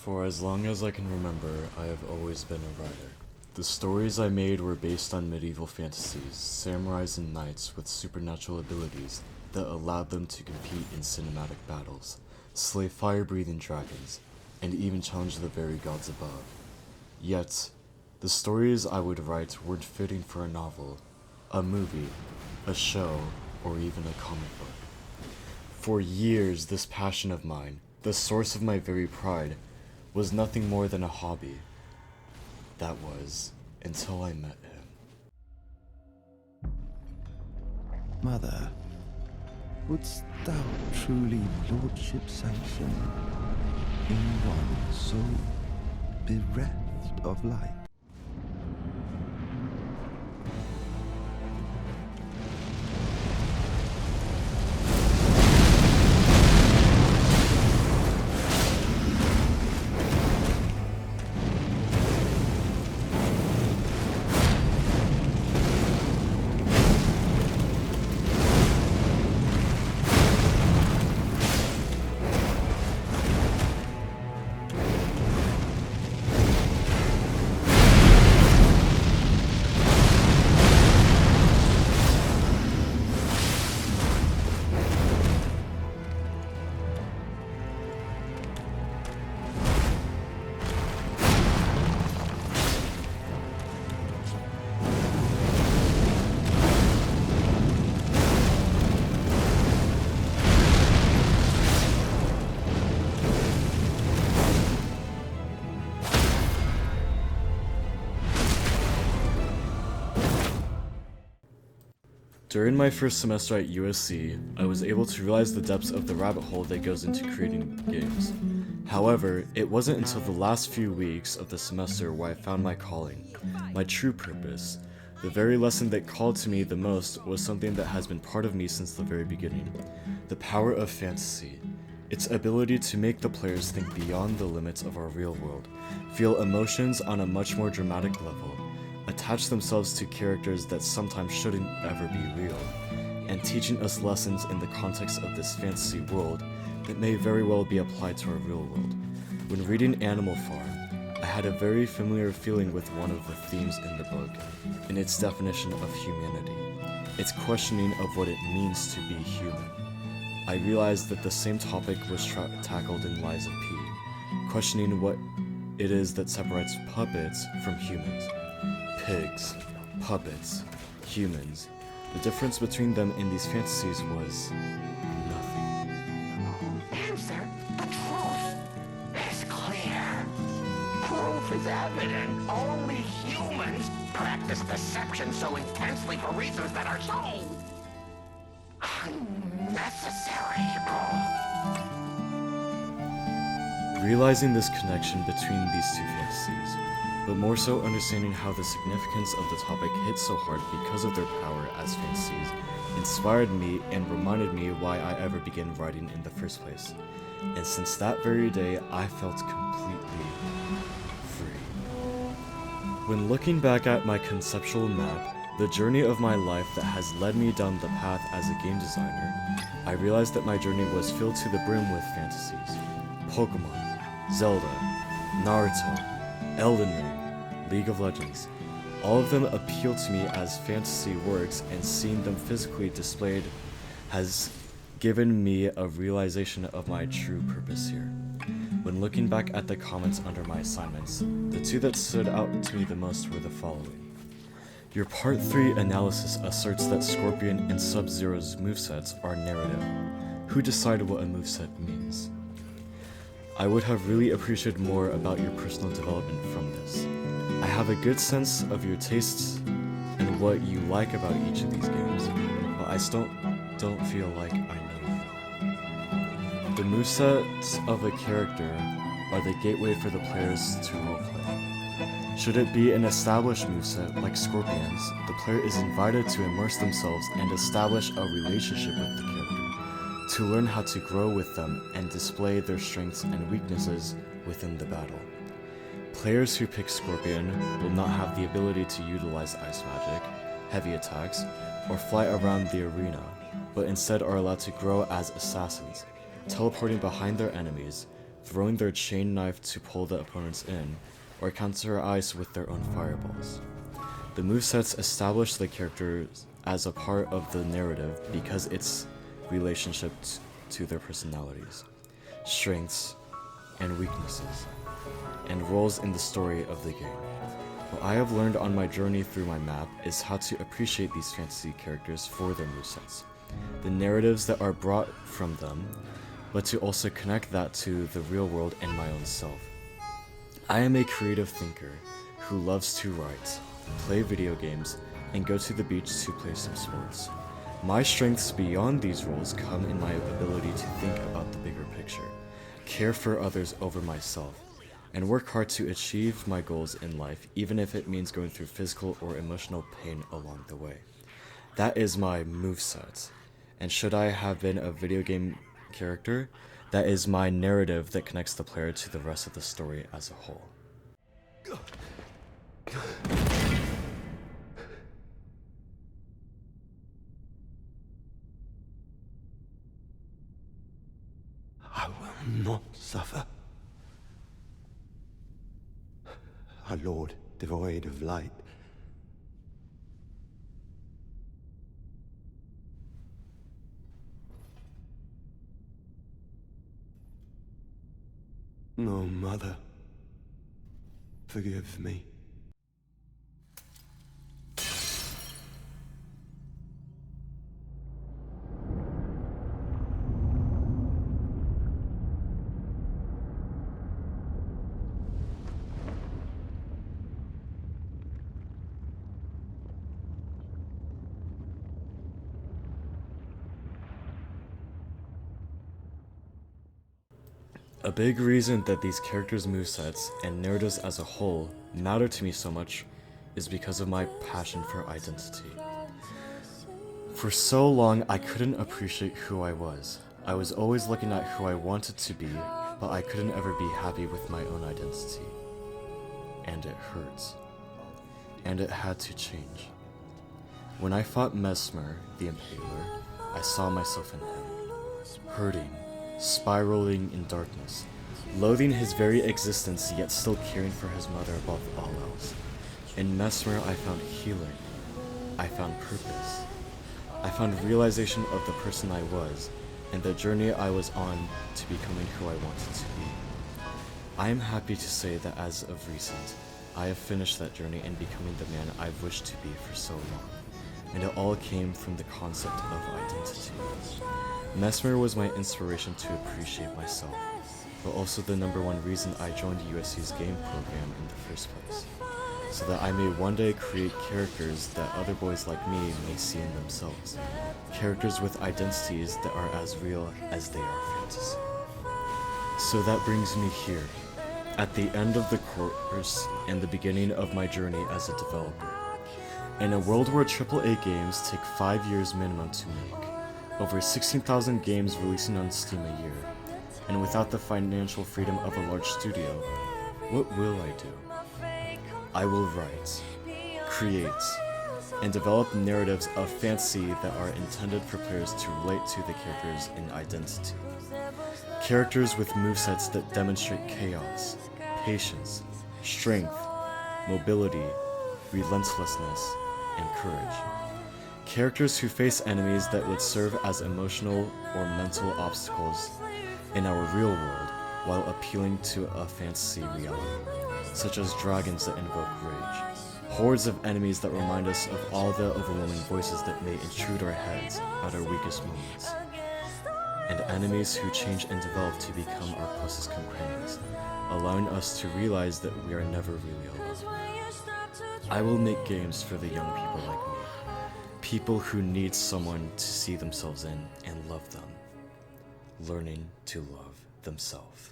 For as long as I can remember, I have always been a writer. The stories I made were based on medieval fantasies, samurais and knights with supernatural abilities that allowed them to compete in cinematic battles, slay fire-breathing dragons, and even challenge the very gods above. Yet, the stories I would write weren't fitting for a novel, a movie, a show, or even a comic book. For years, this passion of mine, the source of my very pride, was nothing more than a hobby. That was, until I met him. Mother, wouldst thou truly lordship sanction in one so bereft of light? During my first semester at USC, I was able to realize the depths of the rabbit hole that goes into creating games. However, it wasn't until the last few weeks of the semester where I found my calling, my true purpose. The very lesson that called to me the most was something that has been part of me since the very beginning: the power of fantasy. Its ability to make the players think beyond the limits of our real world, feel emotions on a much more dramatic level, attach themselves to characters that sometimes shouldn't ever be real, and teaching us lessons in the context of this fantasy world that may very well be applied to our real world. When reading Animal Farm, I had a very familiar feeling with one of the themes in the book, in its definition of humanity, its questioning of what it means to be human. I realized that the same topic was tackled in Lies of P, questioning what it is that separates puppets from humans. Pigs, puppets, humans. The difference between them in these fantasies was nothing. Answer, the truth is clear. Proof is evident. Only humans practice deception so intensely for reasons that are so unnecessary. Realizing this connection between these two fantasies, but more so understanding how the significance of the topic hit so hard because of their power as fantasies, inspired me and reminded me why I ever began writing in the first place. And since that very day, I felt completely free. When looking back at my conceptual map, the journey of my life that has led me down the path as a game designer, I realized that my journey was filled to the brim with fantasies. Pokemon, Zelda, Naruto, Elden Ring, League of Legends. All of them appeal to me as fantasy works, and seeing them physically displayed has given me a realization of my true purpose here. When looking back at the comments under my assignments, the two that stood out to me the most were the following. Your Part 3 analysis asserts that Scorpion and Sub-Zero's movesets are narrative. Who decided what a moveset means? I would have really appreciated more about your personal development from this. I have a good sense of your tastes and what you like about each of these games, but I still don't feel like I know you. The movesets of a character are the gateway for the players to roleplay. Should it be an established moveset like Scorpion's, the player is invited to immerse themselves and establish a relationship with the character, to learn how to grow with them and display their strengths and weaknesses within the battle. Players who pick Scorpion will not have the ability to utilize ice magic, heavy attacks, or fly around the arena, but instead are allowed to grow as assassins, teleporting behind their enemies, throwing their chain knife to pull the opponents in, or counter ice with their own fireballs. The movesets establish the characters as a part of the narrative because its relationship to their personalities, strengths, and weaknesses, and roles in the story of the game. What I have learned on my journey through my map is how to appreciate these fantasy characters for their movesets, the narratives that are brought from them, but to also connect that to the real world and my own self. I am a creative thinker who loves to write, play video games, and go to the beach to play some sports. My strengths beyond these roles come in my ability to think about the bigger picture, care for others over myself, and work hard to achieve my goals in life, even if it means going through physical or emotional pain along the way. That is my moveset, and should I have been a video game character, that is my narrative that connects the player to the rest of the story as a whole. I will not suffer. A lord devoid of light. No, Mother. Forgive me. A big reason that these characters' movesets and narratives as a whole matter to me so much is because of my passion for identity. For so long, I couldn't appreciate who I was. I was always looking at who I wanted to be, but I couldn't ever be happy with my own identity. And it hurts. And it had to change. When I fought Mesmer, the Impaler, I saw myself in him, hurting, spiraling in darkness, loathing his very existence, yet still caring for his mother above all else. In Mesmer, I found healing. I found purpose. I found realization of the person I was, and the journey I was on to becoming who I wanted to be. I am happy to say that as of recent, I have finished that journey in becoming the man I've wished to be for so long, and it all came from the concept of identity. Mesmer was my inspiration to appreciate myself, but also the #1 reason I joined USC's game program in the first place, so that I may one day create characters that other boys like me may see in themselves, characters with identities that are as real as they are fantasy. So that brings me here, at the end of the course and the beginning of my journey as a developer. In a world where AAA games take 5 years minimum to make, over 16,000 games releasing on Steam a year, and without the financial freedom of a large studio, what will I do? I will write, create, and develop narratives of fantasy that are intended for players to relate to the characters in identity. Characters with movesets that demonstrate chaos, patience, strength, mobility, relentlessness, and courage. Characters who face enemies that would serve as emotional or mental obstacles in our real world while appealing to a fantasy reality, such as dragons that invoke rage, hordes of enemies that remind us of all the overwhelming voices that may intrude our heads at our weakest moments, and enemies who change and develop to become our closest companions, allowing us to realize that we are never really alone. I will make games for the young people like me, people who need someone to see themselves in and love them, learning to love themselves.